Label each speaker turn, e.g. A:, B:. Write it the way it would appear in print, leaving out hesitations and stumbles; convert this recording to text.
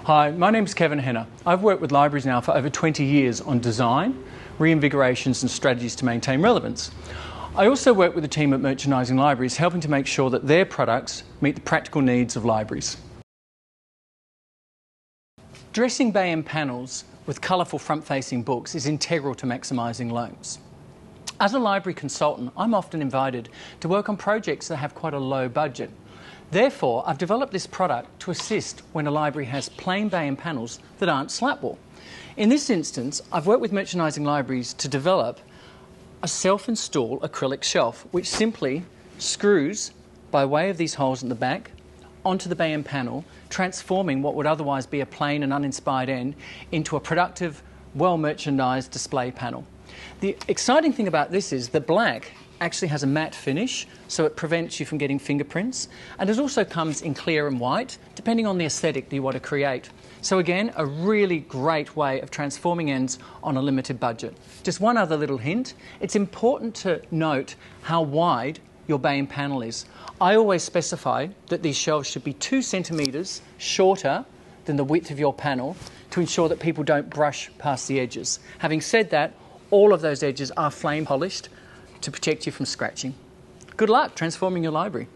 A: Hi, my name's Kevin Hennah. I've worked with libraries now for over 20 years on design, reinvigorations and strategies to maintain relevance. I also work with a team at Merchandising Libraries, helping to make sure that their products meet the practical needs of libraries. Dressing bay end panels with colourful front-facing books is integral to maximising loans. As a library consultant, I'm often invited to work on projects that have quite a low budget. Therefore, I've developed this product to assist when a library has plain bay end panels that aren't slat wall. In this instance, I've worked with Merchandising Libraries to develop a self-install acrylic shelf, which simply screws by way of these holes in the back onto the bay end panel, transforming what would otherwise be a plain and uninspired end into a productive, well-merchandised display panel. The exciting thing about this is that black actually has a matte finish, so it prevents you from getting fingerprints, and it also comes in clear and white, depending on the aesthetic that you want to create. So again, a really great way of transforming ends on a limited budget. Just one other little hint, it's important to note how wide your bay end panel is. I always specify that these shelves should be 2 centimetres shorter than the width of your panel to ensure that people don't brush past the edges. Having said that, all of those edges are flame polished to protect you from scratching. Good luck transforming your library.